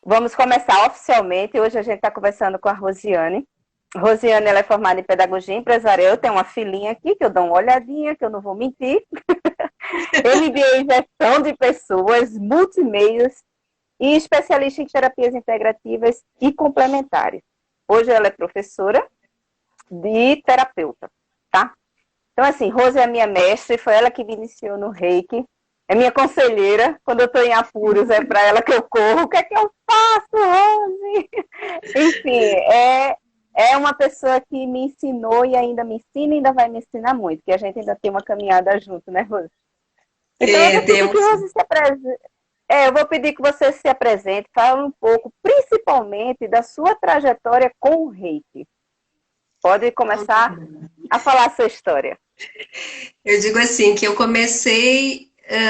Vamos começar oficialmente. Hoje a gente está conversando com a Rosiane. Rosiane, ela é formada em Pedagogia Empresarial. Eu tenho uma filhinha aqui que eu dou uma olhadinha, que eu não vou mentir. MBA em Gestão de Pessoas, Multimeios e especialista em terapias integrativas e complementares. Hoje ela é professora de terapeuta, tá? Então, assim, Rose é a minha mestre, foi ela que me iniciou no Reiki. É minha conselheira, quando eu estou em apuros, é para ela que eu corro. O que é que eu faço, Rose? Enfim, é uma pessoa que me ensinou e ainda me ensina e ainda vai me ensinar muito, que a gente ainda tem uma caminhada junto, né, Rose? Então, eu vou pedir que Temos. você se apresente. Eu vou pedir que você se apresente, fale um pouco, principalmente, da sua trajetória com o Reiki. Pode começar a falar a sua história. Eu digo assim, que eu comecei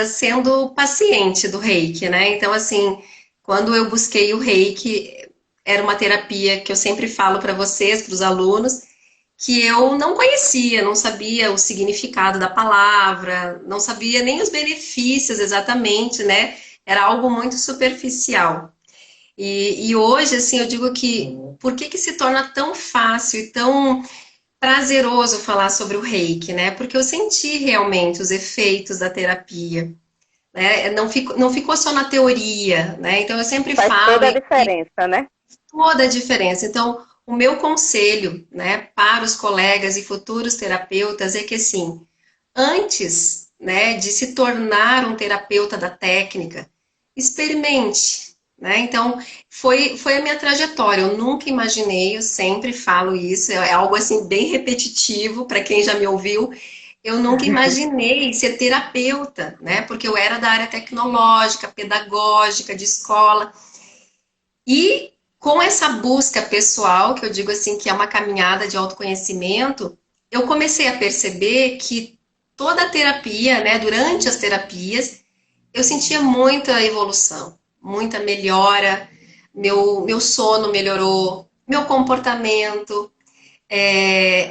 sendo paciente do Reiki, né? Então, assim, quando eu busquei o Reiki, era uma terapia que eu sempre falo para vocês, para os alunos, que eu não conhecia, não sabia o significado da palavra, não sabia nem os benefícios exatamente, né? Era algo muito superficial. E hoje, assim, eu digo que por que que se torna tão fácil e tão prazeroso falar sobre o Reiki, né? Porque eu senti realmente os efeitos da terapia, né? Não ficou só na teoria, né? Então eu sempre Faz falo toda a e diferença, né? toda a diferença. Então, o meu conselho, né, para os colegas e futuros terapeutas é que assim, antes, né, de se tornar um terapeuta da técnica, experimente, né? Então, foi a minha trajetória. Eu nunca imaginei, eu sempre falo isso, é algo assim bem repetitivo para quem já me ouviu. Eu nunca imaginei ser terapeuta, né? Porque eu era da área tecnológica, pedagógica, de escola. E com essa busca pessoal, que eu digo assim que é uma caminhada de autoconhecimento, eu comecei a perceber que toda a terapia, né, durante as terapias, eu sentia muita evolução, muita melhora, meu sono melhorou, meu comportamento,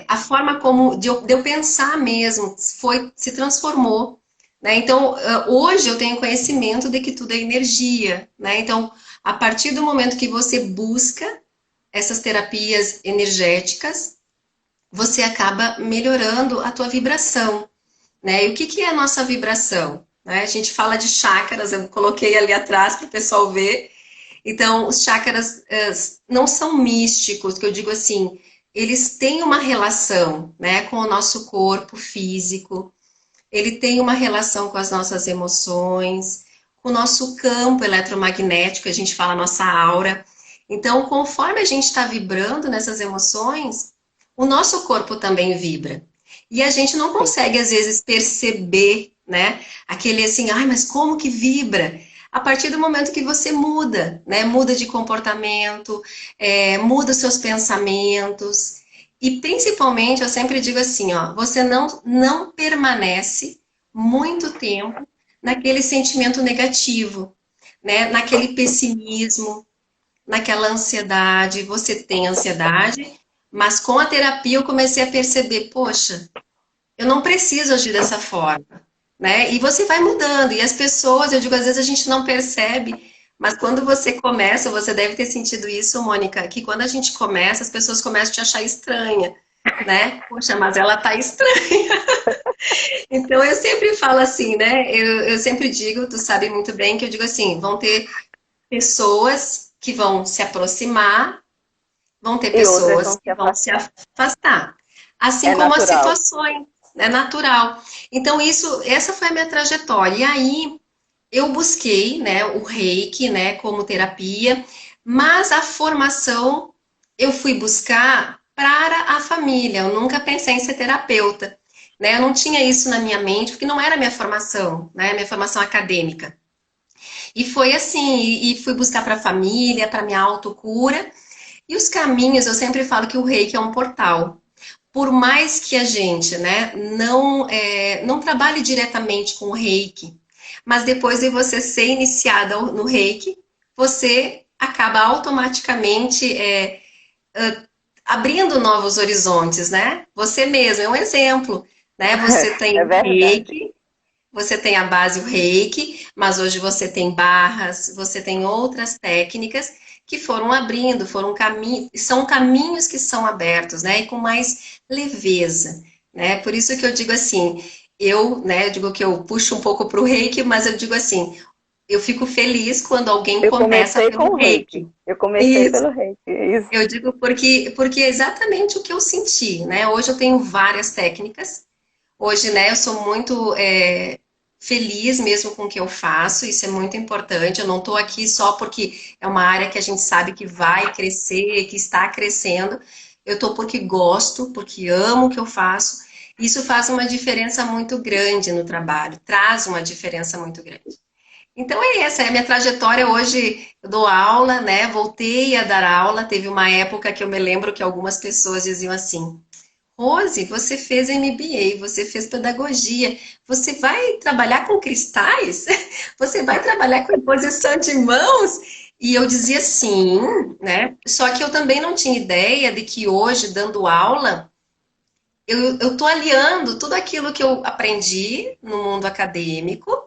a forma como de eu pensar mesmo se transformou. Né? Então, hoje eu tenho conhecimento de que tudo é energia. Né? Então, a partir do momento que você busca essas terapias energéticas, você acaba melhorando a tua vibração. Né? E o que, que é a nossa vibração? Né? A gente fala de chakras, eu coloquei ali atrás para o pessoal ver. Então, os chakras não são místicos, que eu digo assim, eles têm uma relação, né, com o nosso corpo físico, ele tem uma relação com as nossas emoções, com o nosso campo eletromagnético, a gente fala nossa aura. Então, conforme a gente está vibrando nessas emoções, o nosso corpo também vibra. E a gente não Sim. consegue, às vezes, perceber, né? Aquele assim, ai, mas como que vibra? A partir do momento que você muda, né? Muda de comportamento, muda os seus pensamentos. E principalmente, eu sempre digo assim, ó, você não permanece muito tempo naquele sentimento negativo, né? Naquele pessimismo, naquela ansiedade. Você tem ansiedade, mas com a terapia eu comecei a perceber, poxa, eu não preciso agir dessa forma, né? E você vai mudando. E as pessoas, eu digo, às vezes a gente não percebe, mas quando você começa, você deve ter sentido isso, Mônica, que quando a gente começa, as pessoas começam a te achar estranha, né? Poxa, mas ela tá estranha. Então eu sempre falo assim, né? Eu sempre digo, tu sabe muito bem, que eu digo assim, vão ter pessoas que vão se aproximar, vão ter E outras pessoas vão se que vão se afastar. afastar. Assim É como as natural. situações, é natural. Então, essa foi a minha trajetória. E aí, eu busquei, né, o Reiki, né, como terapia, mas a formação eu fui buscar para a família. Eu nunca pensei em ser terapeuta, né? Eu não tinha isso na minha mente, porque não era minha formação, né, minha formação acadêmica. E foi assim, e fui buscar para a família, para minha autocura. E os caminhos, eu sempre falo que o Reiki é um portal. Por mais que a gente, né, não trabalhe diretamente com o Reiki, mas depois de você ser iniciada no Reiki, você acaba automaticamente abrindo novos horizontes, né? Você mesmo é um exemplo, né? Você tem É o verdade. Reiki, você tem a base, o reiki, mas hoje você tem barras, você tem outras técnicas que foram abrindo, foram caminhos, são caminhos que são abertos, né? E com mais leveza, né? Por isso que eu digo assim, eu digo que eu puxo um pouco para o reiki, mas eu digo assim, eu fico feliz quando alguém Eu começa comecei com pelo o reiki. reiki. Eu comecei Isso. pelo reiki. Isso. Eu digo porque é exatamente o que eu senti, né? Hoje eu tenho várias técnicas. Hoje, né, eu sou muito feliz mesmo com o que eu faço, isso é muito importante. Eu não estou aqui só porque é uma área que a gente sabe que vai crescer, que está crescendo. Eu estou porque gosto, porque amo o que eu faço. Isso faz uma diferença muito grande no trabalho, traz uma diferença muito grande. Então é essa, é a minha trajetória hoje. Eu dou aula, né? Voltei a dar aula. Teve uma época que eu me lembro que algumas pessoas diziam assim: Rose, você fez MBA, você fez pedagogia, você vai trabalhar com cristais? Você vai trabalhar com imposição de mãos? E eu dizia sim, né? Só que eu também não tinha ideia de que hoje, dando aula, eu estou aliando tudo aquilo que eu aprendi no mundo acadêmico,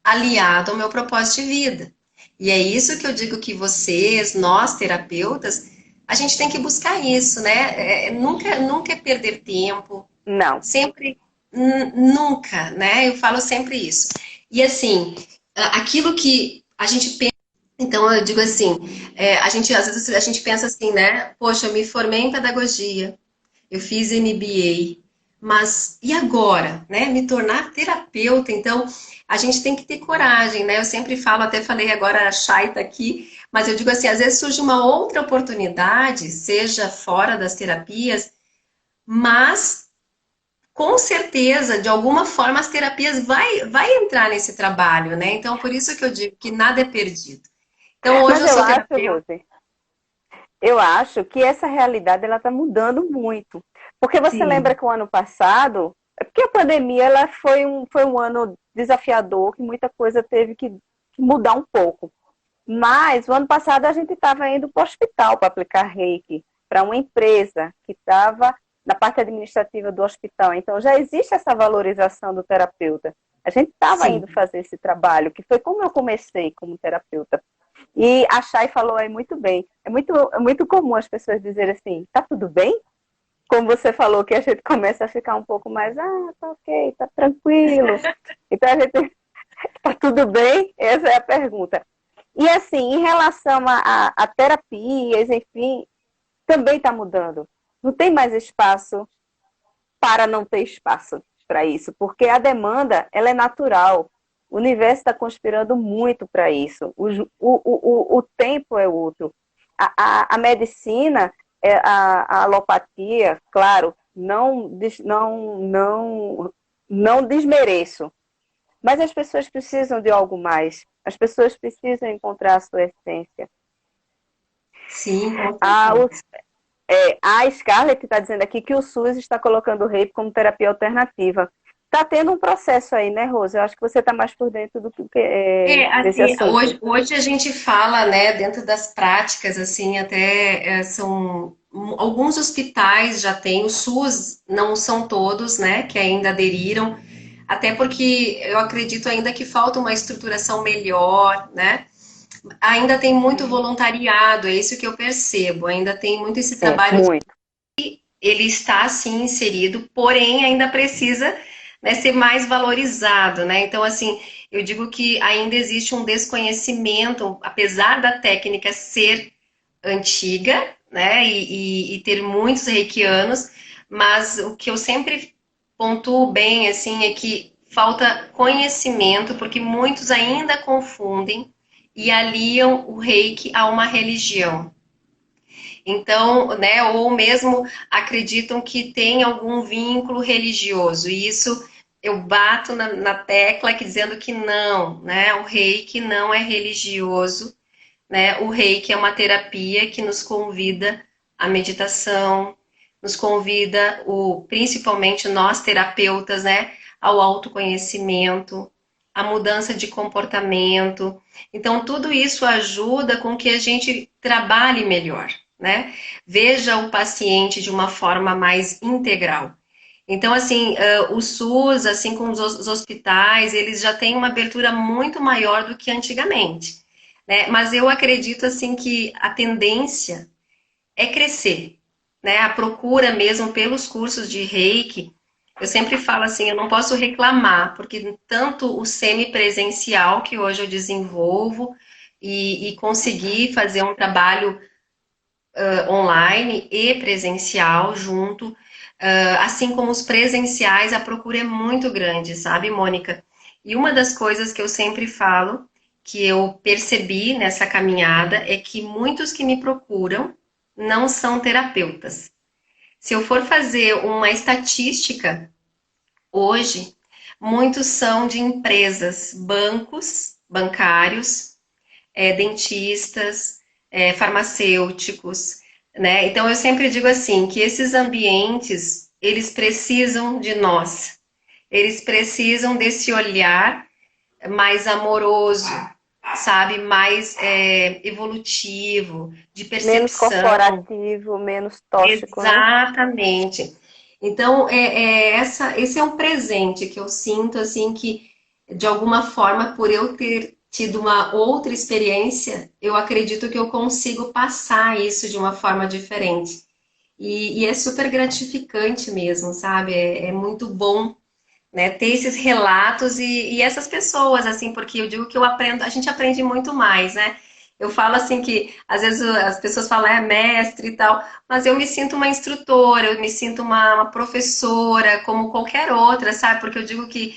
aliado ao meu propósito de vida. E é isso que eu digo que vocês, nós terapeutas, a gente tem que buscar isso, né? Nunca é perder tempo, Não. sempre, nunca, né? Eu falo sempre isso. E assim, aquilo que a gente pensa, então eu digo assim, às vezes a gente pensa assim, né? Poxa, eu me formei em pedagogia, eu fiz MBA, mas e agora, né? Me tornar terapeuta, então a gente tem que ter coragem, né? Eu sempre falo, até falei agora a Chay tá aqui, mas eu digo assim, às vezes surge uma outra oportunidade, seja fora das terapias, mas com certeza, de alguma forma, as terapias vai entrar nesse trabalho, né? Então, por isso que eu digo que nada é perdido. Então, hoje Mas eu eu sou acho, terapeuta. Rose, eu acho que essa realidade ela está mudando muito. Porque você lembra Sim, que o ano passado, é porque a pandemia ela foi um ano desafiador, que muita coisa teve que mudar um pouco. Mas o ano passado a gente estava indo para o hospital para aplicar reiki, para uma empresa que estava na parte administrativa do hospital. Então já existe essa valorização do terapeuta. A gente estava indo sim. fazer esse trabalho, que foi como eu comecei como terapeuta. E a Chay falou aí muito bem. É muito comum as pessoas dizerem assim, tá tudo bem? Como você falou, que a gente começa a ficar um pouco mais, tá ok, tá tranquilo. Então a gente, tá tudo bem? Essa é a pergunta. E assim, em relação a terapias, enfim, também está mudando. Não tem mais espaço para não ter espaço para isso, porque a demanda ela é natural. O universo está conspirando muito para isso. O tempo é outro. A medicina, a alopatia, claro, não desmereço, mas as pessoas precisam de algo mais. As pessoas precisam encontrar a sua essência. Sim, com A, certeza. a Scarlett está dizendo aqui que o SUS está colocando o RAPE como terapia alternativa. Está tendo um processo aí, né, Rosa? Eu acho que você está mais por dentro do que desse Assim, assunto. hoje a gente fala, né, dentro das práticas, assim, até são alguns hospitais já têm, o SUS não são todos, né, que ainda aderiram, até porque eu acredito ainda que falta uma estruturação melhor, né? Ainda tem muito Sim, voluntariado, é isso que eu percebo, ainda tem muito esse sim, trabalho, muito. ele está sim inserido, porém ainda precisa, né, ser mais valorizado, né? Então, assim, eu digo que ainda existe um desconhecimento, apesar da técnica ser antiga, né, e ter muitos reikianos, mas o que eu sempre pontuo bem, assim, é que falta conhecimento, porque muitos ainda confundem e aliam o reiki a uma religião. Então, né, ou mesmo acreditam que tem algum vínculo religioso. E isso eu bato na tecla que dizendo que não, né? O reiki não é religioso, né? O reiki é uma terapia que nos convida à meditação, nos convida, principalmente nós terapeutas, né, ao autoconhecimento, à mudança de comportamento. Então, tudo isso ajuda com que a gente trabalhe melhor, né? Veja o paciente de uma forma mais integral. Então, assim, o SUS, assim como os hospitais, eles já têm uma abertura muito maior do que antigamente, né? Mas eu acredito, assim, que a tendência é crescer, né? A procura mesmo pelos cursos de Reiki, eu sempre falo assim, eu não posso reclamar, porque tanto o semipresencial que hoje eu desenvolvo e consegui fazer um trabalho online e presencial junto, assim como os presenciais, a procura é muito grande, sabe, Mônica? E uma das coisas que eu sempre falo, que eu percebi nessa caminhada, é que muitos que me procuram não são terapeutas. Se eu for fazer uma estatística hoje, muitos são de empresas, bancos, bancários, dentistas, farmacêuticos, né? Então eu sempre digo assim que esses ambientes eles precisam de nós, eles precisam desse olhar mais amoroso, sabe, mais evolutivo, de Menos percepção. corporativo, menos tóxico, né? Exatamente. Então, esse é um presente que eu sinto, assim, que de alguma forma, por eu ter tido uma outra experiência, eu acredito que eu consigo passar isso de uma forma diferente. E é super gratificante mesmo, sabe? É muito bom, né, ter esses relatos e essas pessoas, assim, porque eu digo que eu aprendo, a gente aprende muito mais, né? Eu falo assim que às vezes as pessoas falam é mestre e tal, mas eu me sinto uma instrutora, eu me sinto uma professora, como qualquer outra, sabe? Porque eu digo que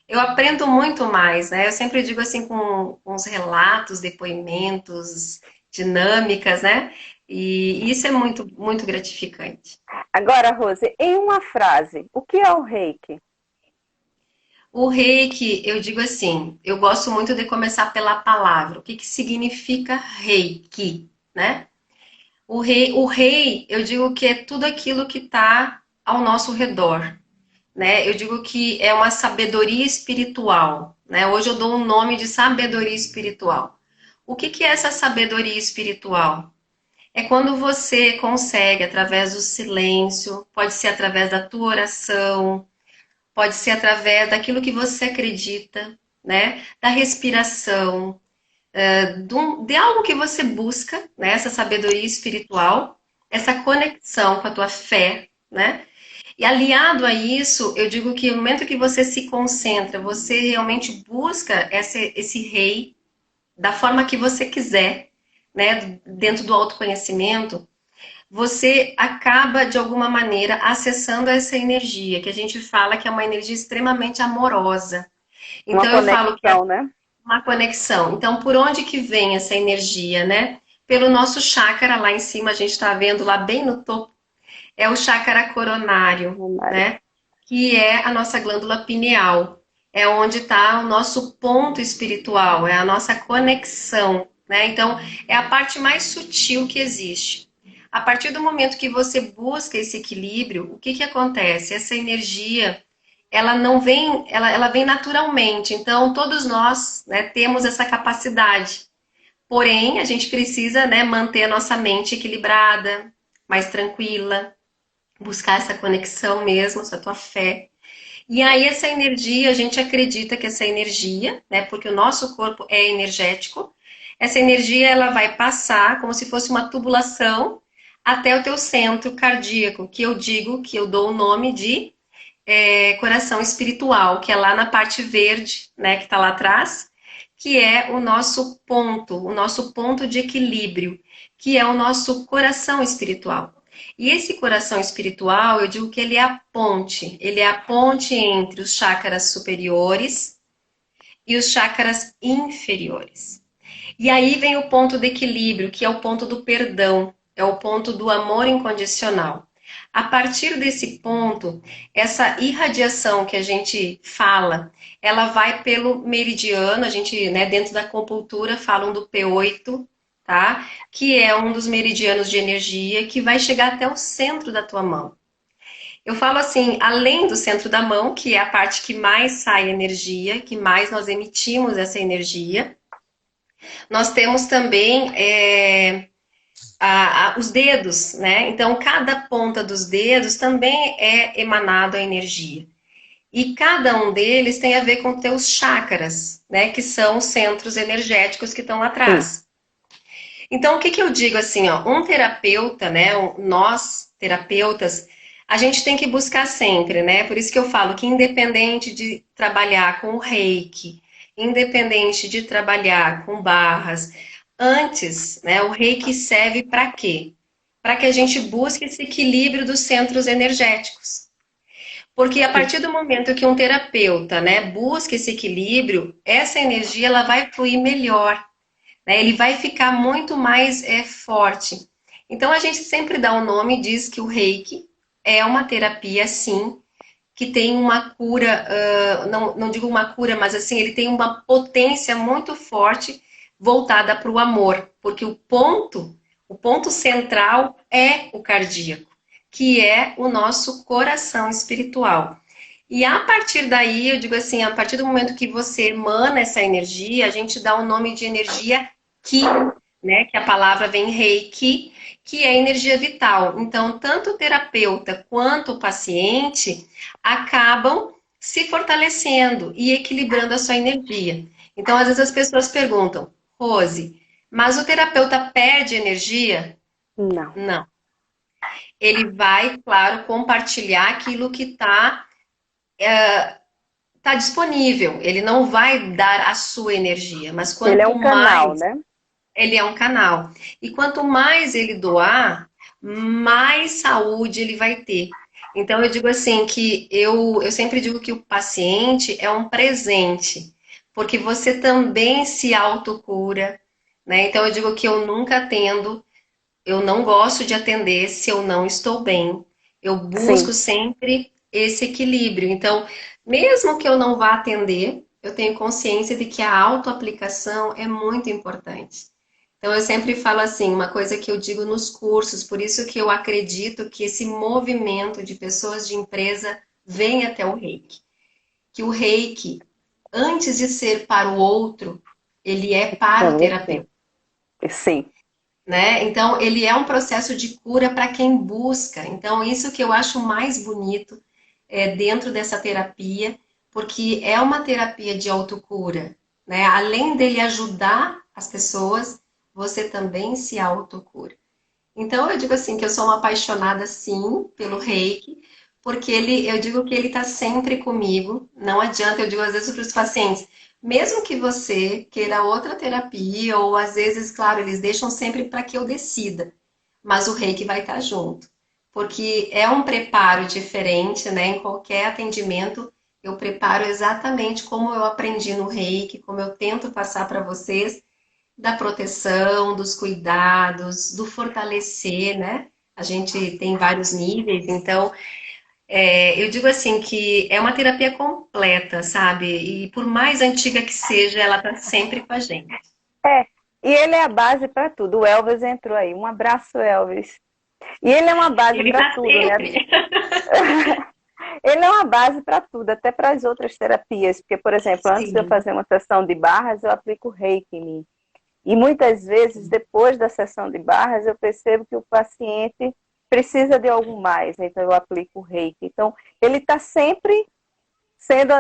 eu aprendo muito mais, né? Eu sempre digo assim com os relatos, depoimentos, dinâmicas, né? E isso é muito, muito gratificante. Agora, Rose, em uma frase, o que é o reiki? O reiki, eu digo assim, eu gosto muito de começar pela palavra. O que que significa reiki, né? O rei, eu digo que é tudo aquilo que está ao nosso redor, né? Eu digo que é uma sabedoria espiritual, né? Hoje eu dou um nome de sabedoria espiritual. O que que é essa sabedoria espiritual? É quando você consegue, através do silêncio, pode ser através da tua oração, pode ser através daquilo que você acredita, né? Da respiração, de algo que você busca, né? Essa sabedoria espiritual, essa conexão com a tua fé, né? E aliado a isso, eu digo que no momento que você se concentra, você realmente busca esse rei da forma que você quiser, né? Dentro do autoconhecimento, você acaba, de alguma maneira, acessando essa energia, que a gente fala que é uma energia extremamente amorosa. Uma Então, eu falo que é conexão, né? uma conexão. Então, por onde que vem essa energia, né? Pelo nosso chácara lá em cima, a gente está vendo lá bem no topo, é o chácara coronário, Romário. né? Que é a nossa glândula pineal. É onde está o nosso ponto espiritual, é a nossa conexão, né? Então, é a parte mais sutil que existe. A partir do momento que você busca esse equilíbrio, o que que acontece? Essa energia, ela não vem, ela vem naturalmente. Então, todos nós, né, temos essa capacidade. Porém, a gente precisa, né, manter a nossa mente equilibrada, mais tranquila, buscar essa conexão mesmo, essa tua fé. E aí essa energia, a gente acredita que essa energia, né, porque o nosso corpo é energético, essa energia ela vai passar como se fosse uma tubulação até o teu centro cardíaco, que eu digo, que eu dou o nome de coração espiritual, que é lá na parte verde, né, que está lá atrás, que é o nosso ponto de equilíbrio, que é o nosso coração espiritual. E esse coração espiritual, eu digo que ele é a ponte entre os chakras superiores e os chakras inferiores. E aí vem o ponto de equilíbrio, que é o ponto do perdão, é o ponto do amor incondicional. A partir desse ponto, essa irradiação que a gente fala, ela vai pelo meridiano, a gente, né, dentro da acupuntura falam do P8, tá? Que é um dos meridianos de energia que vai chegar até o centro da tua mão. Eu falo assim, além do centro da mão, que é a parte que mais sai energia, que mais nós emitimos essa energia, nós temos também os dedos, né? Então, cada ponta dos dedos também é emanado a energia. E cada um deles tem a ver com teus chakras, né? Que são os centros energéticos que estão Sim. atrás. Então, o que eu digo assim, ó, um terapeuta, né? Nós, terapeutas, a gente tem que buscar sempre, né? Por isso que eu falo que independente de trabalhar com o reiki, independente de trabalhar com barras, antes, né, o reiki serve para quê? Para que a gente busque esse equilíbrio dos centros energéticos. Porque a partir do momento que um terapeuta, né, busca esse equilíbrio, essa energia ela vai fluir melhor, né? Ele vai ficar muito mais forte. Então a gente sempre dá o nome e diz que o Reiki é uma terapia, sim, que tem uma cura, não digo uma cura, mas assim, ele tem uma potência muito forte voltada para o amor, porque o ponto central é o cardíaco, que é o nosso coração espiritual. E a partir daí, eu digo assim, a partir do momento que você emana essa energia, a gente dá o nome de energia Ki, né? Que a palavra vem Reiki, que é energia vital. Então, tanto o terapeuta quanto o paciente acabam se fortalecendo e equilibrando a sua energia. Então, às vezes as pessoas perguntam, Rose, mas o terapeuta perde energia? Não. Não. Ele vai, claro, compartilhar aquilo que está disponível. Ele não vai dar a sua energia, mas Ele é quanto um canal, mais né? ele é um canal. E quanto mais ele doar, mais saúde ele vai ter. Então, eu digo assim, que eu sempre digo que o paciente é um presente, porque você também se autocura, né? Então, eu digo que eu nunca atendo, eu não gosto de atender se eu não estou bem. Eu busco Sim. sempre esse equilíbrio. Então, mesmo que eu não vá atender, eu tenho consciência de que a autoaplicação é muito importante. Então, eu sempre falo assim, uma coisa que eu digo nos cursos, por isso que eu acredito que esse movimento de pessoas de empresa vem até o Reiki. Que o Reiki, antes de ser para o outro, ele é para o Com você. terapeuta, Sim. né? Então, ele é um processo de cura para quem busca. Então, isso que eu acho mais bonito dentro dessa terapia, porque é uma terapia de autocura, né? Além dele ajudar as pessoas, você também se autocura. Então, eu digo assim, que eu sou uma apaixonada, sim, pelo Reiki, porque eu digo que ele está sempre comigo. Não adianta, eu digo às vezes para os pacientes, mesmo que você queira outra terapia, ou às vezes, claro, eles deixam sempre para que eu decida, mas o Reiki vai estar junto, porque é um preparo diferente, né? Em qualquer atendimento, eu preparo exatamente como eu aprendi no Reiki, como eu tento passar para vocês da proteção, dos cuidados, do fortalecer, né? A gente tem vários níveis, então eu digo assim que é uma terapia completa, sabe? E por mais antiga que seja, ela tá sempre com a gente. É. E ele é a base para tudo. O Elvis entrou aí. Um abraço, Elvis. E ele é uma base Ele para tá tudo, né? sempre. Ele é uma base para tudo, até para as outras terapias. Porque, por exemplo, antes de eu Sim. fazer uma sessão de barras, eu aplico reiki em mim. E muitas vezes, depois da sessão de barras, eu percebo que o paciente precisa de algo mais, então eu aplico o reiki. Então, ele está sempre sendo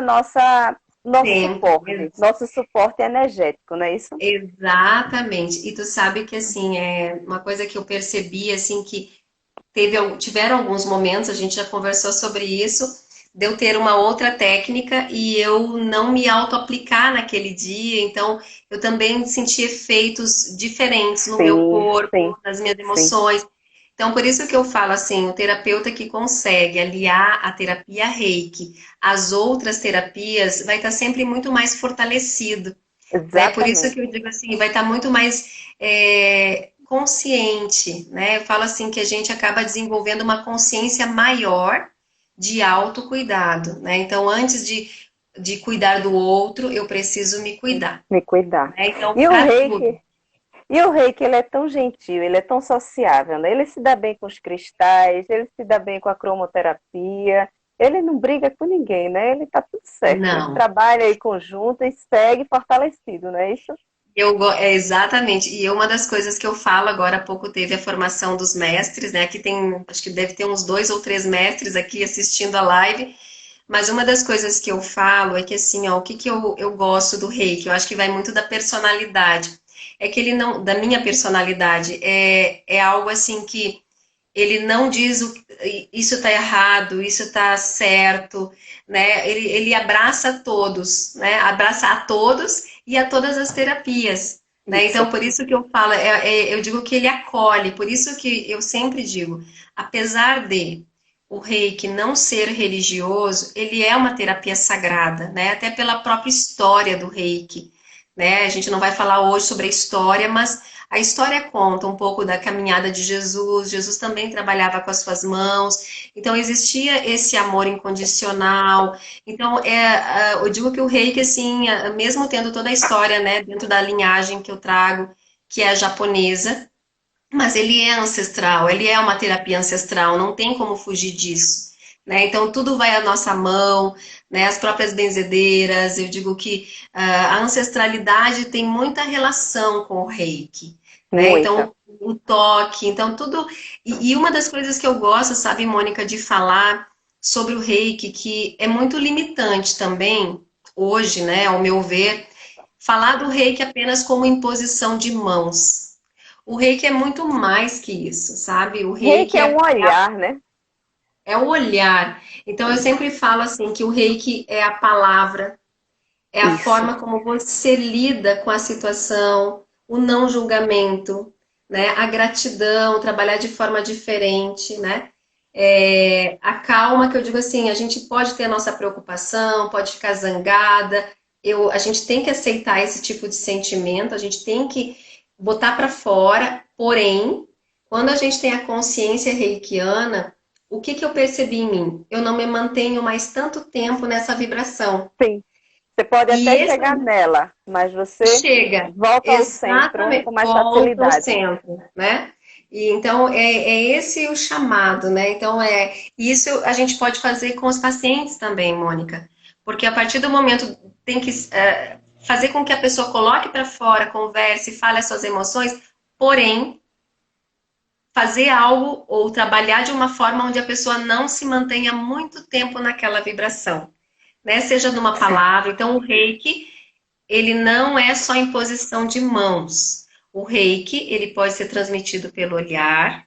Sempre. nosso suporte energético, não é isso? Exatamente. E tu sabe que assim, é uma coisa que eu percebi assim que tiveram alguns momentos, a gente já conversou sobre isso, de eu ter uma outra técnica e eu não me auto-aplicar naquele dia, então eu também senti efeitos diferentes no meu Sim, sim, corpo, nas minhas sim. emoções. Então, por isso que eu falo assim, o terapeuta que consegue aliar a terapia Reiki às outras terapias vai estar sempre muito mais fortalecido, né? Por isso que Exatamente. eu digo assim, vai estar muito mais consciente, né? Eu falo assim que a gente acaba desenvolvendo uma consciência maior de autocuidado, né? Então, antes de cuidar do outro, eu preciso me cuidar, Me cuidar. né? Então, E o para tudo. reiki, ele é tão gentil, ele é tão sociável, né? Ele se dá bem com os cristais, ele se dá bem com a cromoterapia, ele não briga com ninguém, né? Ele tá tudo certo. Ele Não. trabalha em conjunto e segue fortalecido, não é isso? Exatamente. E uma das coisas que eu falo agora há pouco teve a formação dos mestres, né? Aqui tem, acho que deve ter uns 2 ou 3 mestres aqui assistindo a live. Mas uma das coisas que eu falo é que assim, ó, o que que eu gosto do Reiki? Eu acho que vai muito da personalidade. É que ele não, da minha personalidade, é algo assim que ele não diz isso está errado, isso está certo, né? Ele abraça todos, né? Abraça a todos e a todas as terapias, né? Isso. Então, por isso que eu falo, eu digo que ele acolhe, por isso que eu sempre digo, apesar de o reiki não ser religioso, ele é uma terapia sagrada, né? Até pela própria história do reiki, né? A gente não vai falar hoje sobre a história, mas a história conta um pouco da caminhada de Jesus. Jesus também trabalhava com as suas mãos, então existia esse amor incondicional. Então, eu digo que o reiki, assim, mesmo tendo toda a história, né, dentro da linhagem que eu trago, que é a japonesa, mas ele é ancestral, ele é uma terapia ancestral, não tem como fugir disso, né? Então tudo vai à nossa mão, né? As próprias benzedeiras, eu digo que a ancestralidade tem muita relação com o Reiki, né? Muita. Então o toque, então tudo. E uma das coisas que eu gosto, sabe, Mônica, de falar sobre o Reiki, que é muito limitante também, hoje, né, ao meu ver, falar do Reiki apenas como imposição de mãos. O reiki é muito mais que isso, sabe? O Reiki reiki é um olhar, né? é o olhar. Então, eu sempre falo assim, que o reiki é a palavra, é a Isso. forma como você lida com a situação, o não julgamento, né? A gratidão, trabalhar de forma diferente, né? A calma, que eu digo assim, a gente pode ter a nossa preocupação, pode ficar zangada, a gente tem que aceitar esse tipo de sentimento, a gente tem que botar para fora, porém, quando a gente tem a consciência reikiana, o que que eu percebi em mim? Eu não me mantenho mais tanto tempo nessa vibração. Sim. Você pode E até esse chegar nela, mas você chega, volta ao centro com exatamente, mais volta ao facilidade. centro, né? E então é esse o chamado, né? Então isso a gente pode fazer com os pacientes também, Mônica, porque a partir do momento tem que fazer com que a pessoa coloque para fora, converse, fale as suas emoções, porém fazer algo ou trabalhar de uma forma onde a pessoa não se mantenha muito tempo naquela vibração, né? Seja numa palavra, então o reiki ele não é só imposição de mãos. O reiki, ele pode ser transmitido pelo olhar,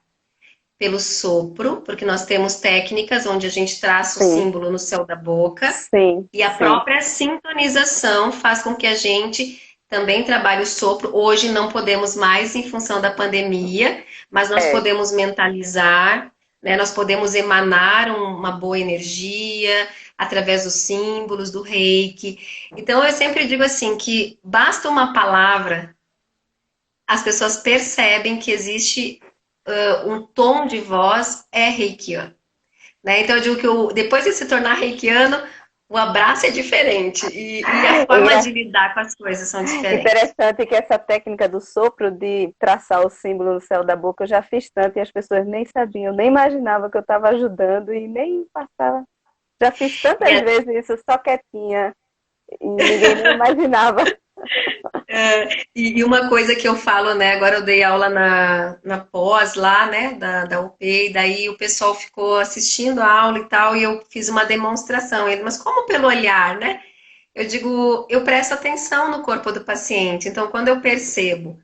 pelo sopro, porque nós temos técnicas onde a gente traça o Sim, símbolo no céu da boca, sim, e a sim. própria sintonização faz com que a gente também trabalhe o sopro. Hoje não podemos mais em função da pandemia, mas nós É. podemos mentalizar, né? Nós podemos emanar uma boa energia através dos símbolos, do reiki. Então eu sempre digo assim que basta uma palavra, as pessoas percebem que existe um tom de voz reikiano, né? Então eu digo que depois de se tornar reikiano, o abraço é diferente e a forma de lidar com as coisas são diferentes. Interessante que essa técnica do sopro, de traçar o símbolo no céu da boca, eu já fiz tanto e as pessoas nem sabiam, nem imaginavam que eu estava ajudando e nem passava. Já fiz E tantas vezes isso só quietinha e ninguém nem imaginava. E uma coisa que eu falo, né? Agora eu dei aula na pós lá, né? Da UP, e daí o pessoal ficou assistindo a aula e tal, e eu fiz uma demonstração. Ele, mas como pelo olhar, né? Eu digo, eu presto atenção no corpo do paciente. Então, quando eu percebo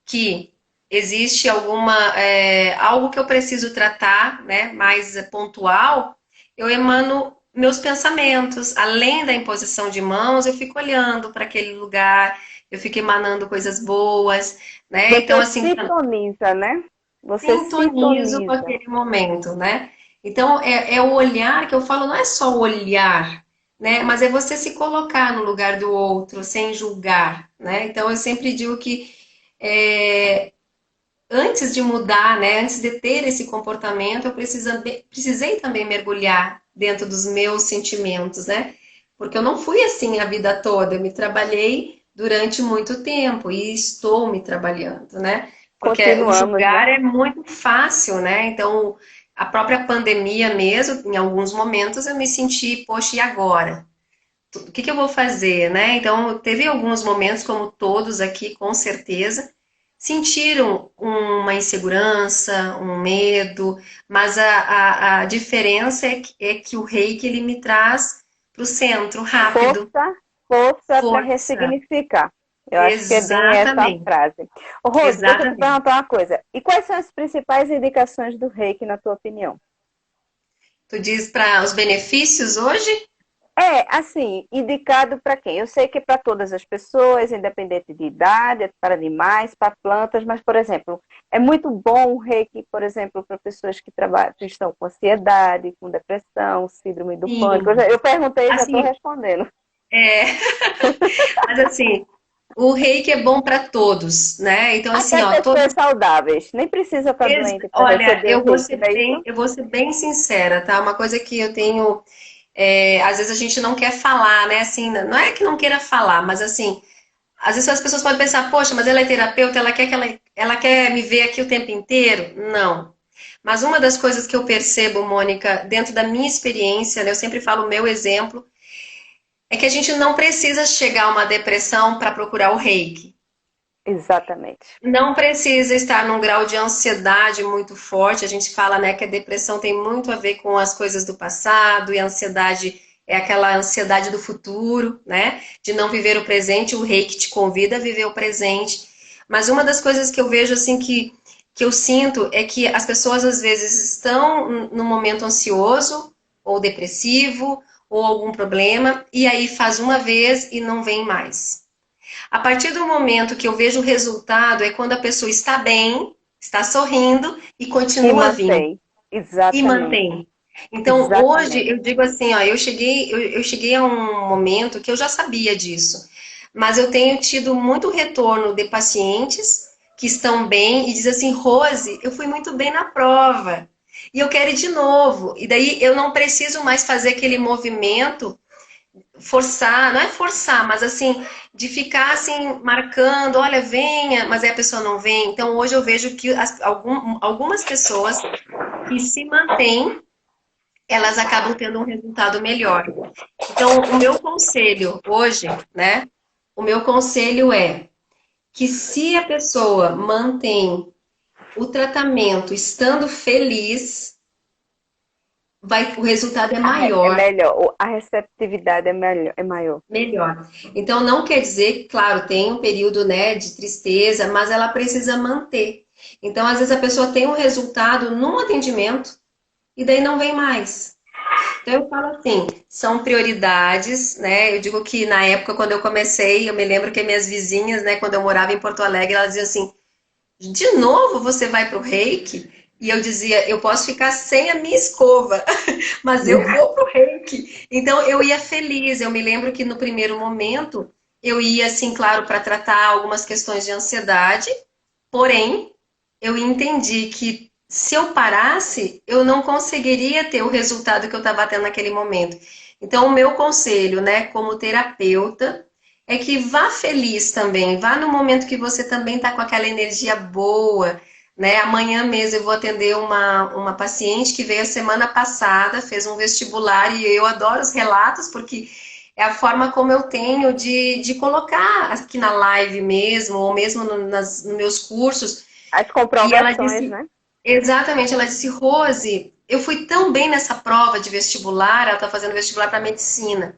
que existe algo que eu preciso tratar, né? Mais pontual, eu emano meus pensamentos. Além da imposição de mãos, eu fico olhando para aquele lugar, eu fico emanando coisas boas, né? Então, Você assim, sintoniza, né? Você sintonizo com sintoniza. aquele momento, né? Então, é o olhar que eu falo, não é só o olhar, né? Mas é você se colocar no lugar do outro, sem julgar, né? Então, eu sempre digo que antes de mudar, né? Antes de ter esse comportamento, eu precisei também mergulhar dentro dos meus sentimentos, né? Porque eu não fui assim a vida toda, eu me trabalhei durante muito tempo e estou me trabalhando, né? Porque o Continuamos, julgar né? é muito fácil, né? Então, a própria pandemia mesmo, em alguns momentos eu me senti, poxa, e agora? o que que eu vou fazer, né? Então, teve alguns momentos, como todos aqui, com certeza, sentiram uma insegurança, um medo, mas a diferença é que o reiki, ele me traz para o centro, rápido, Força, força para força. ressignificar. Eu acho que é bem essa a Exatamente, frase. Ô, Rose, deixa eu te exatamente. perguntar uma coisa. E quais são as principais indicações do reiki, na tua opinião? Tu diz para os benefícios hoje? É, assim, indicado para quem? Eu sei que é para todas as pessoas, independente de idade, é para animais, para plantas, mas, por exemplo, é muito bom o reiki, por exemplo, para pessoas que trabalham, que estão com ansiedade, com depressão, síndrome do pânico. Sim. Eu perguntei e já estou Assim, respondendo. é, mas assim, o reiki é bom para todos, né? Então, assim, Até ó, todos. pessoas saudáveis. Nem precisa estar doente para Olha, receber o reiki, não é isso? eu vou ser bem sincera, tá? Uma coisa que eu tenho, às vezes a gente não quer falar, né? Assim, não é que não queira falar, mas assim, às vezes as pessoas podem pensar, poxa, mas ela é terapeuta, ela quer me ver aqui o tempo inteiro? Não. Mas uma das coisas que eu percebo, Mônica, dentro da minha experiência, né, eu sempre falo o meu exemplo, é que a gente não precisa chegar a uma depressão para procurar o reiki. Exatamente. Não precisa estar num grau de ansiedade muito forte. A gente fala, né, que a depressão tem muito a ver com as coisas do passado e a ansiedade é aquela ansiedade do futuro, né? De não viver o presente. O reiki te convida a viver o presente. Mas uma das coisas que eu vejo assim que eu sinto é que as pessoas às vezes estão num momento ansioso ou depressivo ou algum problema e aí faz uma vez e não vem mais. A partir do momento que eu vejo o resultado, é quando a pessoa está bem, está sorrindo e E continua vindo mantém. e Exatamente. mantém. Então, hoje, Exatamente. eu digo assim, ó, eu cheguei a um momento que eu já sabia disso, mas eu tenho tido muito retorno de pacientes que estão bem e dizem assim, Rose, eu fui muito bem na prova e eu quero ir de novo. E daí eu não preciso mais fazer aquele movimento forçar, não é forçar, mas assim, de ficar assim, marcando, olha, venha, mas aí a pessoa não vem. Então, hoje eu vejo que algumas pessoas que se mantêm, elas acabam tendo um resultado melhor. Então, o meu conselho hoje, né? O meu conselho é que se a pessoa mantém o tratamento estando feliz, o resultado é É maior. melhor. A receptividade é melhor, é maior. Melhor. Então, não quer dizer, claro, tem um período, né, de tristeza, mas ela precisa manter. Então, às vezes a pessoa tem um resultado num atendimento e daí não vem mais. Então, eu falo assim, são prioridades, né? Eu digo que na época, quando eu comecei, eu me lembro que minhas vizinhas, né, quando eu morava em Porto Alegre, elas diziam assim, de novo você vai para o reiki? E eu dizia, eu posso ficar sem a minha escova, mas eu vou pro reiki. Então eu ia feliz. Eu me lembro que no primeiro momento eu ia, assim, claro, para tratar algumas questões de ansiedade, porém eu entendi que se eu parasse, eu não conseguiria ter o resultado que eu estava tendo naquele momento. Então, o meu conselho, né, como terapeuta, é que vá feliz também, vá no momento que você também está com aquela energia boa, né? Amanhã mesmo eu vou atender uma paciente que veio a semana passada, fez um vestibular e eu adoro os relatos porque é a forma como eu tenho de colocar aqui na live mesmo, ou mesmo nos meus cursos. As E ela comprovações, disse, né? exatamente, ela disse, Rose, eu fui tão bem nessa prova de vestibular, ela está fazendo vestibular para medicina.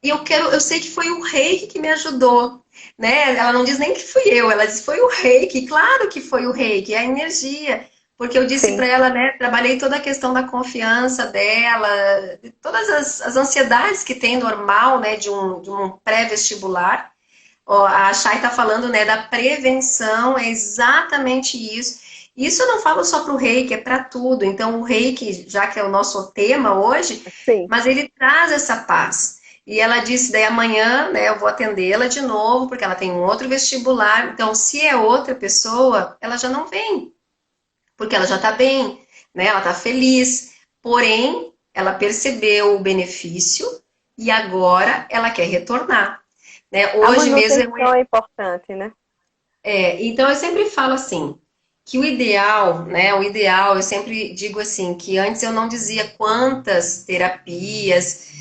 E eu sei que foi o reiki que me ajudou, né? Ela não diz nem que fui eu, ela diz foi o reiki, claro que foi o reiki, é a energia. Porque eu disse para Sim. ela, né? Trabalhei toda a questão da confiança dela, de todas as ansiedades que tem normal, né? De um pré-vestibular. A Chay está falando, né? Da prevenção, é exatamente isso. Isso eu não falo só para o reiki, é para tudo. Então, o reiki, já que é o nosso tema hoje, Sim. mas ele traz essa paz. E ela disse, daí amanhã, né, eu vou atendê-la de novo, porque ela tem um outro vestibular. Então, se é outra pessoa, ela já não vem, porque ela já está bem, né? Ela está feliz. Porém, ela percebeu o benefício e agora ela quer retornar. Né? A Hoje mesmo manutenção é importante, né? então eu sempre falo assim, que o ideal, né? O ideal, eu sempre digo assim, que antes eu não dizia quantas terapias,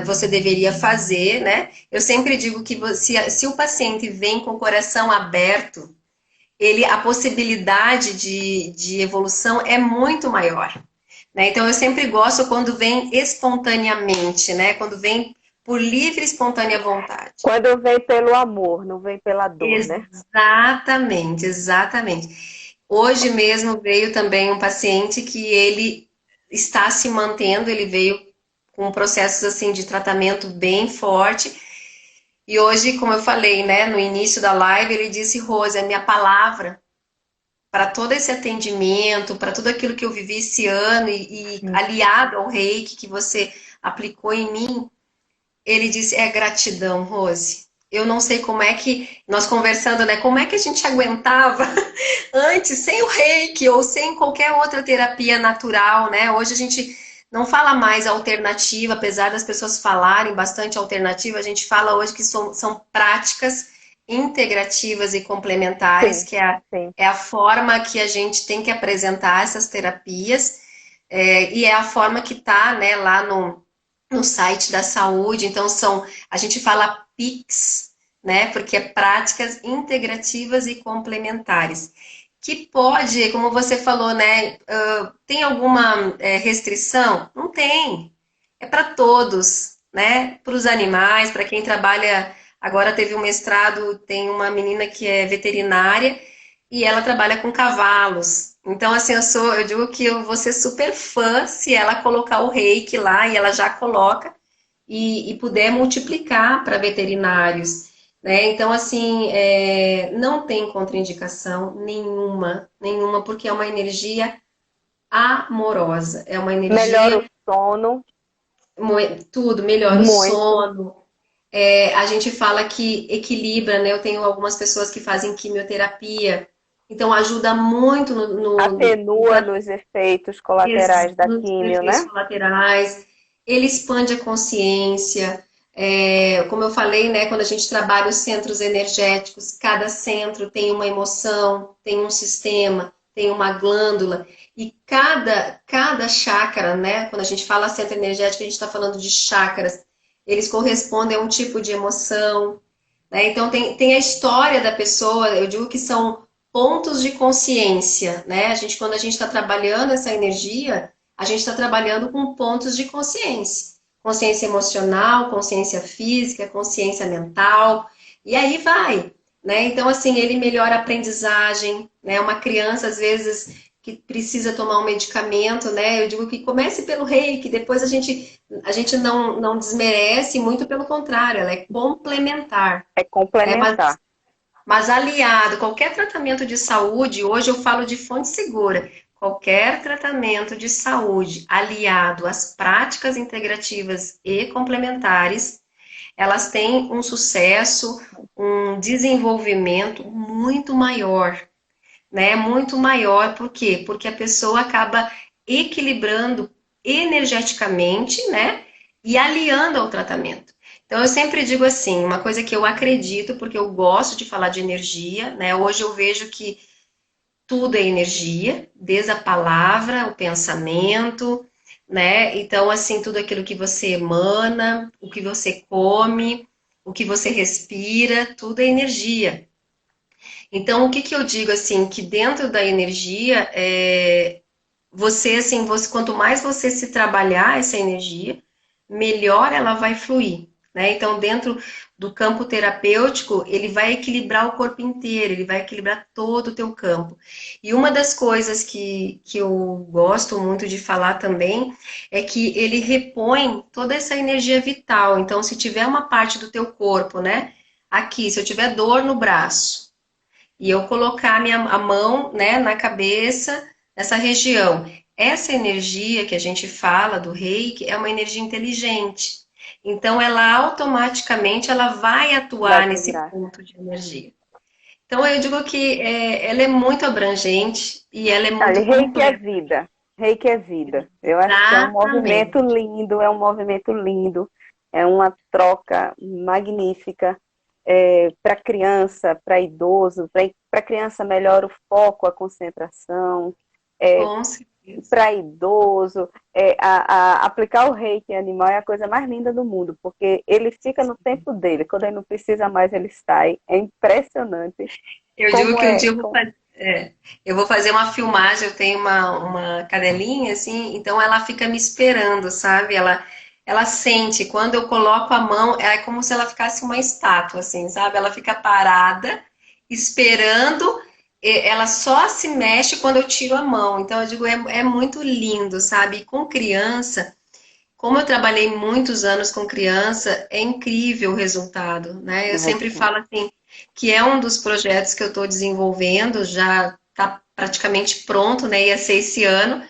você deveria fazer, né? Eu sempre digo que se o paciente vem com o coração aberto, a possibilidade de evolução é muito maior, né? Então, eu sempre gosto quando vem espontaneamente, né? Quando vem por livre e espontânea vontade. Quando vem pelo amor, não vem pela dor, né? Exatamente, exatamente. Hoje mesmo veio também um paciente que ele está se mantendo, ele veio com processos assim de tratamento bem forte. E hoje, como eu falei, né, no início da live, ele disse: Rose, a minha palavra para todo esse atendimento, para tudo aquilo que eu vivi esse ano e aliado ao reiki que você aplicou em mim, ele disse: é gratidão, Rose. Eu não sei como é que, nós conversando, né? Como é que a gente aguentava antes, sem o reiki ou sem qualquer outra terapia natural, né? Hoje a gente não fala mais alternativa, apesar das pessoas falarem bastante alternativa, a gente fala hoje que são práticas integrativas e complementares, Sim, que é a forma que a gente tem que apresentar essas terapias, e é a forma que está, né, lá no site da saúde. Então, a gente fala PICs, né? Porque é práticas integrativas e complementares. Que pode, como você falou, né? Tem alguma restrição? Não tem. É para todos, né? Para os animais, para quem trabalha. Agora teve um mestrado, tem uma menina que é veterinária e ela trabalha com cavalos. Então, assim, eu digo que eu vou ser super fã se ela colocar o reiki lá, e ela já coloca, e puder multiplicar para veterinários, né? Então, assim, não tem contraindicação nenhuma, nenhuma, porque é uma energia amorosa, é uma melhora energia, o sono, tudo, melhora o muito. sono. A gente fala que equilibra, né? Eu tenho algumas pessoas que fazem quimioterapia, então ajuda muito Atenua nos efeitos colaterais da nos químio, efeitos né? colaterais, ele expande a consciência. Como eu falei, né? Quando a gente trabalha os centros energéticos, cada centro tem uma emoção, tem um sistema, tem uma glândula, e cada chácara, né? Quando a gente fala centro energético, a gente está falando de chácaras, eles correspondem a um tipo de emoção, né? Então, tem a história da pessoa, eu digo que são pontos de consciência, né? Quando a gente está trabalhando essa energia, a gente está trabalhando com pontos de consciência. Consciência emocional, consciência física, consciência mental, e aí vai, né? Então, assim, ele melhora a aprendizagem, né? Uma criança, às vezes, que precisa tomar um medicamento, né? Eu digo que comece pelo reiki, depois a gente não desmerece, muito pelo contrário, ela é complementar, É né? complementar. Mas aliado, qualquer tratamento de saúde, hoje eu falo de fonte segura, qualquer tratamento de saúde aliado às práticas integrativas e complementares, elas têm um sucesso, um desenvolvimento muito maior, né? Muito maior, por quê? Porque a pessoa acaba equilibrando energeticamente, né? E aliando ao tratamento. Então, eu sempre digo assim, uma coisa que eu acredito, porque eu gosto de falar de energia, né? Hoje eu vejo que tudo é energia, desde a palavra, o pensamento, né? Então, assim, tudo aquilo que você emana, o que você come, o que você respira, tudo é energia. Então, o que que eu digo assim, que dentro da energia, você assim, quanto mais você se trabalhar essa energia, melhor ela vai fluir, né? Então, dentro do campo terapêutico, ele vai equilibrar o corpo inteiro, ele vai equilibrar todo o teu campo. E uma das coisas que eu gosto muito de falar também é que ele repõe toda essa energia vital. Então, se tiver uma parte do teu corpo, né? Aqui, se eu tiver dor no braço, e eu colocar a mão, né, na cabeça, nessa região. Essa energia que a gente fala do reiki é uma energia inteligente. Então, ela automaticamente ela vai Vai atuar nesse vibrar. ponto de energia. Então, eu digo que ela é muito abrangente e ela é Olha, muito reiki é completa. vida. Reiki é vida. Eu acho que Exatamente. é um movimento lindo, é uma troca magnífica para criança, para idoso, para criança melhora o foco, a concentração, é, Com certeza. para idoso, aplicar o reiki animal é a coisa mais linda do mundo, porque ele fica no tempo dele, quando ele não precisa mais, ele sai. É impressionante. Eu digo Como que um é, dia como... eu vou fazer uma filmagem, eu tenho uma cadelinha, assim, então ela fica me esperando, sabe? Ela sente, quando eu coloco a mão, é como se ela ficasse uma estátua, assim, sabe? Ela fica parada, esperando, ela só se mexe quando eu tiro a mão. Então, eu digo, é muito lindo, sabe? E com criança, como eu trabalhei muitos anos com criança, é incrível o resultado, né? Eu sempre falo assim, que é um dos projetos que eu estou desenvolvendo, já está praticamente pronto, né? Ia ser esse ano,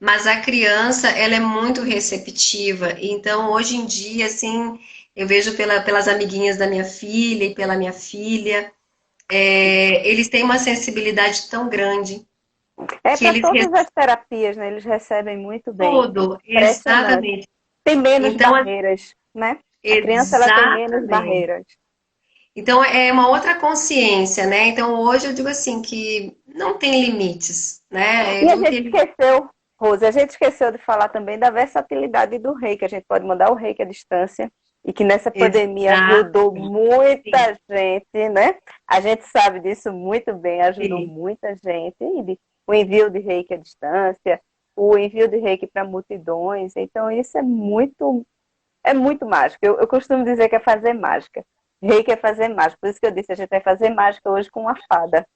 mas a criança, ela é muito receptiva. Então, hoje em dia, assim, eu vejo pelas amiguinhas da minha filha e pela minha filha, eles têm uma sensibilidade tão grande É que para eles todas as terapias, né? Eles recebem muito bem. É tudo, impressionante. exatamente. Tem menos Então, barreiras, né? A criança ela tem menos exatamente. barreiras. Então, é uma outra consciência, né? Então, hoje eu digo assim, que não tem limites, né? E a Não gente tem limites. esqueceu, Rose, a gente esqueceu de falar também da versatilidade do reiki. A gente pode mandar o reiki à distância e que nessa pandemia ajudou Exatamente. Sim, muita gente, né? A gente sabe disso muito bem, ajudou sim. muita gente. O envio de reiki à distância, o envio de reiki para multidões. Então, isso é muito mágico. Eu costumo dizer que é fazer mágica. Reiki é fazer mágica. Por isso que eu disse, a gente vai fazer mágica hoje com uma fada.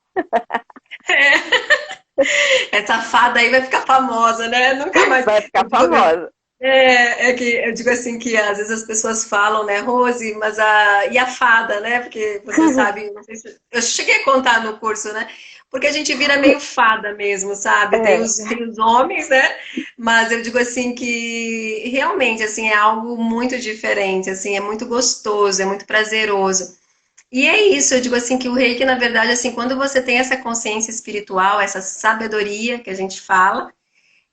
Essa fada aí vai ficar famosa, né? Nunca mais. Vai ficar famosa. É que eu digo assim que às vezes as pessoas falam, né, Rose, e a fada, né? Porque você sabe, não sei se eu cheguei a contar no curso, né? Porque a gente vira meio fada mesmo, sabe? Tem É. os homens, né? Mas eu digo assim que realmente assim é algo muito diferente, assim, é muito gostoso, é muito prazeroso. E é isso, eu digo assim que o reiki, na verdade, assim, quando você tem essa consciência espiritual, essa sabedoria que a gente fala,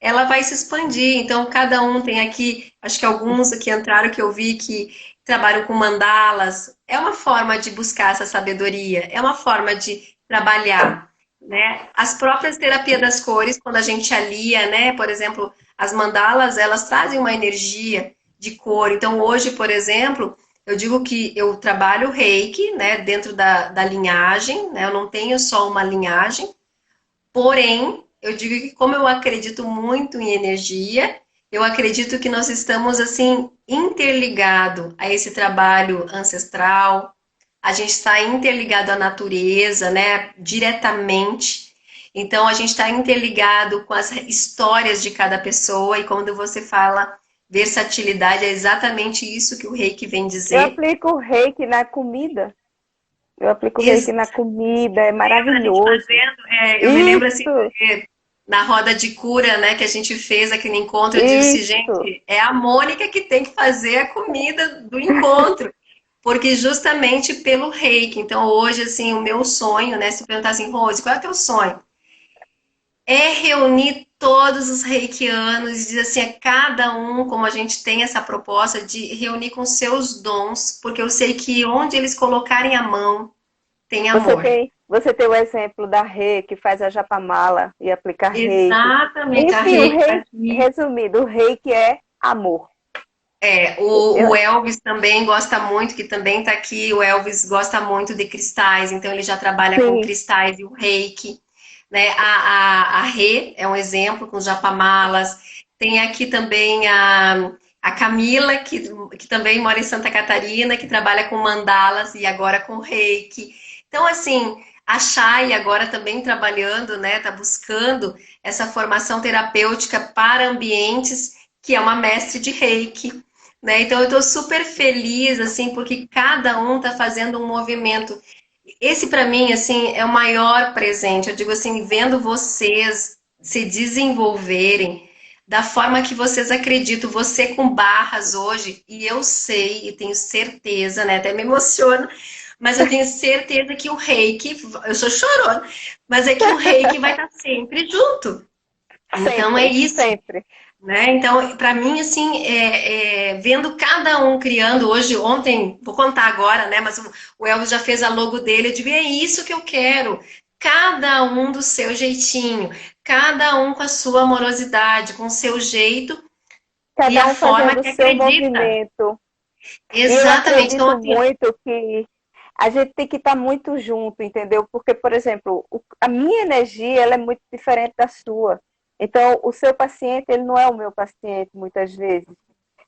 ela vai se expandir. Então, cada um tem aqui, acho que alguns que entraram que eu vi que trabalham com mandalas. É uma forma de buscar essa sabedoria, é uma forma de trabalhar, né? As próprias terapias das cores, quando a gente alia, né? Por exemplo, as mandalas, elas trazem uma energia de cor. Então, hoje, por exemplo, eu digo que eu trabalho reiki, né? Dentro da linhagem, né? Eu não tenho só uma linhagem. Porém, eu digo que como eu acredito muito em energia, eu acredito que nós estamos assim interligado a esse trabalho ancestral. A gente está interligado à natureza, né, diretamente. Então a gente está interligado com as histórias de cada pessoa e quando você fala versatilidade, é exatamente isso que o Reiki vem Eu dizer. aplico o reiki na comida. Eu aplico o reiki Ex- na comida, é Lembra a gente maravilhoso. fazendo? Eu me lembro assim, Isso, na roda de cura, né, que a gente fez aquele encontro, eu disse, isso. gente, é a Mônica que tem que fazer a comida do encontro, porque justamente pelo reiki. Então, hoje, assim, o meu sonho, né, se perguntar assim, Rose, qual é o teu sonho? É reunir todos os reikianos e dizer assim, a cada um, como a gente tem essa proposta de reunir com seus dons, porque eu sei que onde eles colocarem a mão, tem amor. Você tem o exemplo da Rê, que faz a japamala e aplicar reiki. Exatamente, a Enfim, o reiki reiki, aqui. resumido, o reiki é amor. O Eu, Elvis também gosta muito, que também está aqui. O Elvis gosta muito de cristais, então ele já trabalha com sim, cristais e o reiki. Né? A Rê é um exemplo com os japamalas. Tem aqui também a Camila, que também mora em Santa Catarina, que trabalha com mandalas e agora com reiki. Então, assim, a Chay agora também trabalhando, né? Está buscando essa formação terapêutica para ambientes, que é uma mestre de reiki. Né? Então eu estou super feliz assim porque cada um está fazendo um movimento. Esse para mim assim é o maior presente. Eu digo assim, vendo vocês se desenvolverem da forma que vocês acreditam, você com barras hoje, e eu sei e tenho certeza, né? Até me emociono, mas eu tenho certeza que o Reiki, eu sou chorona, mas é que o Reiki vai estar sempre junto. Então é sempre, isso, sempre. né? Então, para mim, assim, vendo cada um criando hoje, ontem, vou contar agora, né? Mas o Elvis já fez a logo dele, eu digo, é isso que eu quero. cada um do seu jeitinho, cada um com a sua amorosidade, com o seu jeito e Cada a um forma fazendo o que seu acredita. movimento. E eu Exatamente. Então, acredito assim, muito que a gente tem que estar muito junto, entendeu? Porque, por exemplo, a minha energia ela é muito diferente da sua. Então, o seu paciente, ele não é o meu paciente, muitas vezes.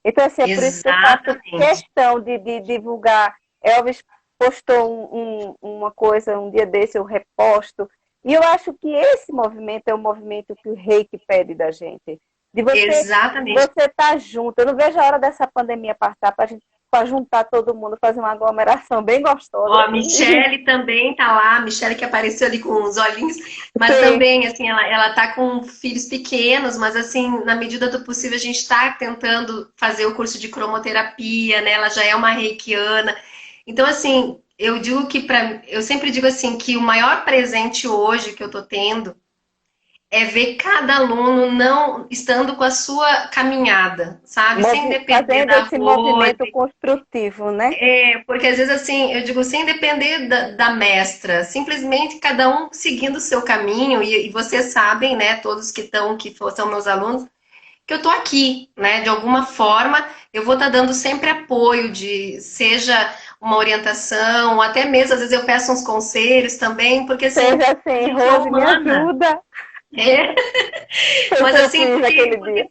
Então, assim, é por isso que eu faço exatamente. questão de divulgar. Elvis postou uma coisa um dia desse, eu reposto. E eu acho que esse movimento é o movimento que o Reiki pede da gente. De Exatamente. você estar junto. Eu não vejo a hora dessa pandemia passar para gente para juntar todo mundo, fazer uma aglomeração bem Ó, gostosa. a Michelle também tá lá, a Michelle que apareceu ali com os olhinhos, mas Sim, também, assim, ela tá com filhos pequenos, mas, assim, na medida do possível, a gente tá tentando fazer o curso de cromoterapia, né? Ela já é uma reikiana. Então, assim, eu sempre digo assim, que o maior presente hoje que eu tô tendo é ver cada aluno não estando com a sua caminhada, sabe? Sem depender fazendo da esse Rose, movimento construtivo, né? porque às vezes assim, eu digo, sem depender da mestra, simplesmente cada um seguindo o seu caminho, e vocês sabem, né, todos são meus alunos, que eu tô aqui, né, de alguma forma, eu vou estar dando sempre apoio seja uma orientação, ou até mesmo, às vezes eu peço uns conselhos também, porque assim, Seja a assim, gente é Rose, me humana, ajuda. é, Foi o mas que eu assim, fiz aquele dia.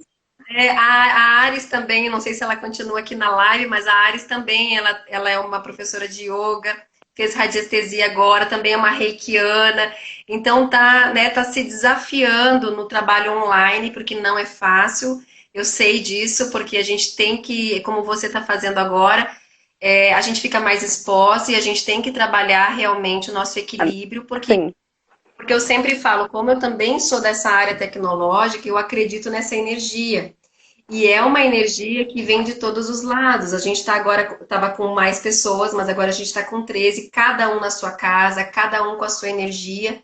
a Ares também, não sei se ela continua aqui na live, mas a Ares também, ela é uma professora de yoga, fez radiestesia agora, também é uma reikiana, então tá se desafiando no trabalho online, porque não é fácil, eu sei disso, porque a gente tem que, como você está fazendo agora, a gente fica mais exposta e a gente tem que trabalhar realmente o nosso equilíbrio, Sim, porque eu sempre falo, como eu também sou dessa área tecnológica, eu acredito nessa energia. E é uma energia que vem de todos os lados. A gente está agora, estava com mais pessoas, mas agora a gente está com 13, cada um na sua casa, cada um com a sua energia.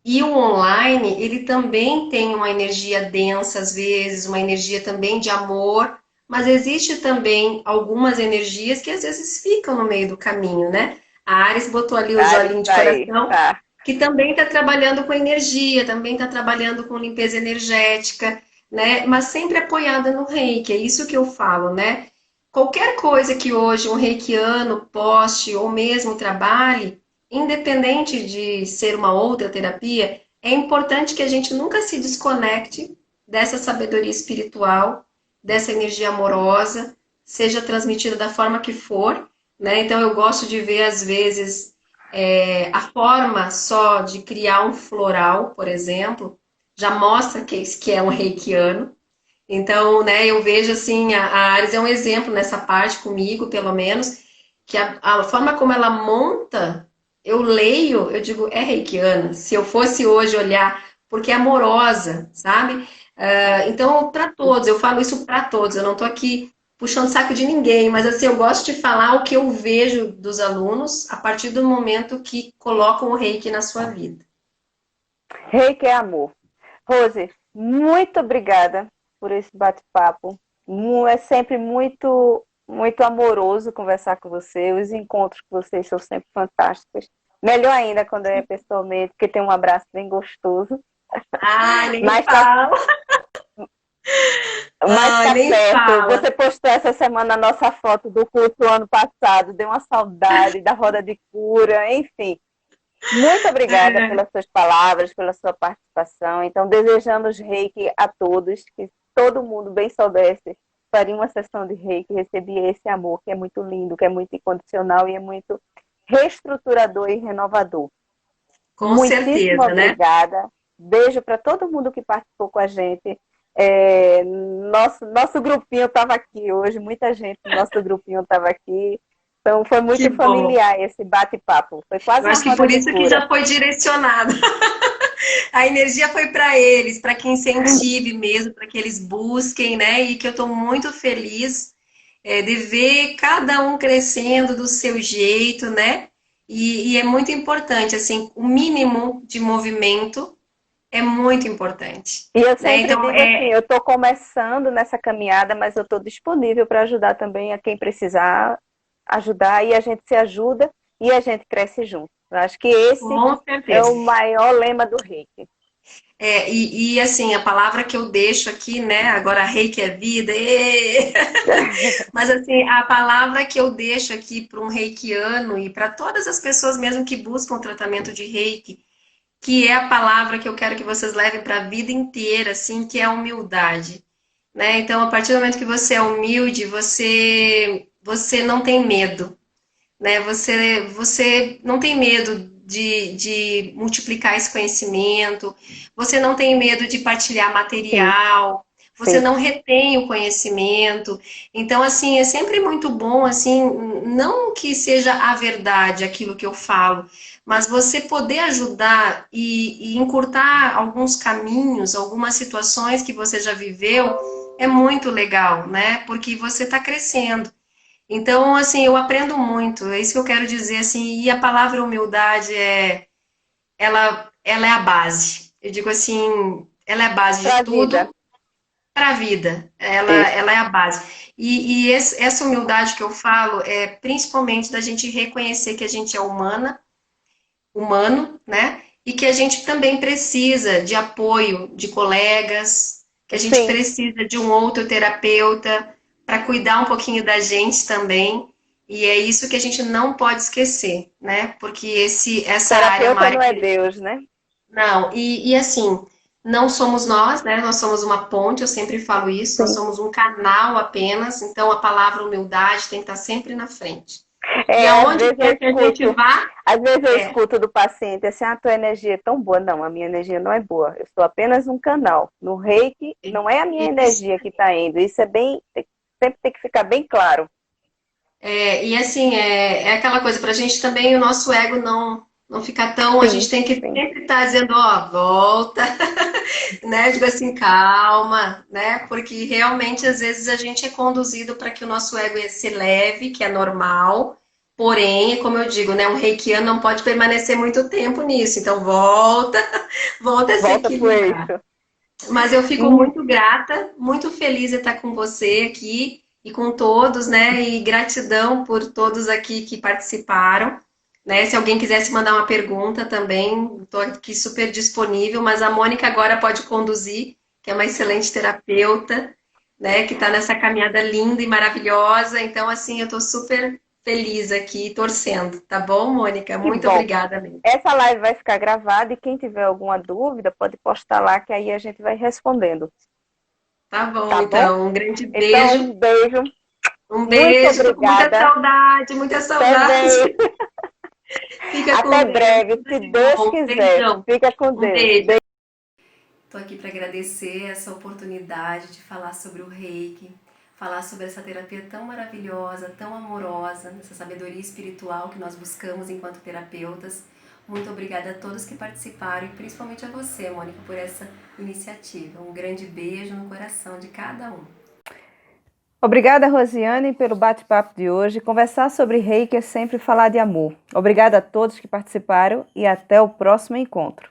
E o online, ele também tem uma energia densa, às vezes, uma energia também de amor, mas existe também algumas energias que às vezes ficam no meio do caminho, né? A Ares botou ali os Ares olhinhos de está aí, coração, tá. que também está trabalhando com energia, também está trabalhando com limpeza energética, né? Mas sempre apoiada no reiki, é isso que eu falo, né? Qualquer coisa que hoje um reikiano poste ou mesmo trabalhe, independente de ser uma outra terapia, é importante que a gente nunca se desconecte dessa sabedoria espiritual, dessa energia amorosa, seja transmitida da forma que for, né? Então eu gosto de ver às vezes a forma só de criar um floral, por exemplo, já mostra que é um reikiano. Então, né, eu vejo assim, a Ares é um exemplo nessa parte comigo, pelo menos, que a forma como ela monta, eu leio, eu digo, é reikiana. Se eu fosse hoje olhar, porque é amorosa, sabe? Então, para todos, eu falo isso para todos, eu não estou aqui puxando saco de ninguém, mas assim, eu gosto de falar o que eu vejo dos alunos a partir do momento que colocam o reiki na sua vida. Reiki é amor. Rose, muito obrigada por esse bate-papo. É sempre muito amoroso conversar com você. Os encontros com vocês são sempre fantásticos. Melhor ainda quando é pessoalmente, porque tem um abraço bem gostoso. Ai, nem Mas tá, fala. mas Ai, tá nem certo. fala. Você postou essa semana a nossa foto do curso ano passado. Deu uma saudade da roda de cura, enfim. Muito obrigada pelas suas palavras, pela sua participação. Então, desejamos reiki a todos, que todo mundo bem soubesse, faria uma sessão de reiki, recebia esse amor que é muito lindo, que é muito incondicional e é muito reestruturador e renovador. Com Muitíssimo certeza, né? obrigada. Beijo para todo mundo que participou com a gente. Nosso grupinho estava aqui hoje, muita gente do nosso grupinho estava aqui. Então, foi Que muito bom. familiar esse bate-papo. Foi quase Eu uma acho que roda por de isso que cura. já foi direcionado. A energia foi para eles, para que incentive mesmo, para que eles busquem, né? E que eu estou muito feliz de ver cada um crescendo do seu jeito, né? E é muito importante, assim, o mínimo de movimento é muito importante, E eu né? sempre Então, digo assim, eu estou começando nessa caminhada, mas eu estou disponível para ajudar também a quem precisar ajudar, e a gente se ajuda e a gente cresce junto. Eu acho que esse Com é certeza. o maior lema do Reiki. Assim, a palavra que eu deixo aqui, né? Agora, reiki é vida. Mas, assim, a palavra que eu deixo aqui para um reikiano e para todas as pessoas mesmo que buscam tratamento de reiki, que é a palavra que eu quero que vocês levem para a vida inteira, assim, que é a humildade, né? Então, a partir do momento que você é humilde, você não tem medo, né? Você não tem medo de multiplicar esse conhecimento, você não tem medo de partilhar Sim, material, você sim. não retém o conhecimento. Então, assim, é sempre muito bom, assim, não que seja a verdade aquilo que eu falo, mas você poder ajudar e encurtar alguns caminhos, algumas situações que você já viveu, é muito legal, né? Porque você está crescendo. Então, assim, eu aprendo muito, é isso que eu quero dizer, assim, e a palavra humildade ela é a base. Eu digo assim, ela é a base Para de a vida. tudo para a vida, Isso. ela é a base. Essa humildade que eu falo é principalmente da gente reconhecer que a gente é humano, né? E que a gente também precisa de apoio de colegas, que a gente Sim. precisa de um outro terapeuta para cuidar um pouquinho da gente também. E é isso que a gente não pode esquecer, né? Porque essa área é uma Terapeuta área não é que Deus, né? não, assim, não somos nós, né? Nós somos uma ponte, eu sempre falo isso, nós Sim. somos um canal apenas, então a palavra humildade tem que estar sempre na frente. E É, aonde quer que a gente vá, às vezes eu é, escuto do paciente assim, a tua energia é tão boa. Não, a minha energia não é boa. Eu sou apenas um canal. No Reiki, não é a minha isso. energia que está indo. Isso é bem, sempre tem que ficar bem claro. E assim, é aquela coisa, para a gente também, o nosso ego não ficar tão, a gente Sim, tem que sim. sempre estar dizendo, ó, volta, né? Digo assim, calma, né? Porque realmente, às vezes, a gente é conduzido para que o nosso ego se eleve, que é normal, porém, como eu digo, né? Um reikiano não pode permanecer muito tempo nisso, então volta, volta a se Volta pro equilibrar. eixo. Mas eu fico Hum, muito grata, muito feliz de estar com você aqui e com todos, né? E gratidão por todos aqui que participaram, né? Se alguém quisesse mandar uma pergunta também, estou aqui super disponível, mas a Mônica agora pode conduzir, que é uma excelente terapeuta, né? Que está nessa caminhada linda e maravilhosa. Então, assim, eu estou super feliz aqui, torcendo, tá bom, Mônica? que Muito bom. obrigada mesmo. Essa live vai ficar gravada e quem tiver alguma dúvida pode postar lá que aí a gente vai respondendo. Tá bom, Tá bom? então. Um grande Então, beijo. um beijo. Um Muito beijo, tô com muita obrigada. saudade, muita Também. saudade. Fica Até com Deus, breve, tudo se de Deus bom. quiser. Beijão. Fica com Um Deus. beijo. Beijo. Estou aqui para agradecer essa oportunidade de falar sobre o Reiki, falar sobre essa terapia tão maravilhosa, tão amorosa, essa sabedoria espiritual que nós buscamos enquanto terapeutas. Muito obrigada a todos que participaram e principalmente a você, Mônica, por essa iniciativa. Um grande beijo no coração de cada um. Obrigada, Rosiane, pelo bate-papo de hoje. Conversar sobre Reiki é sempre falar de amor. Obrigada a todos que participaram e até o próximo encontro.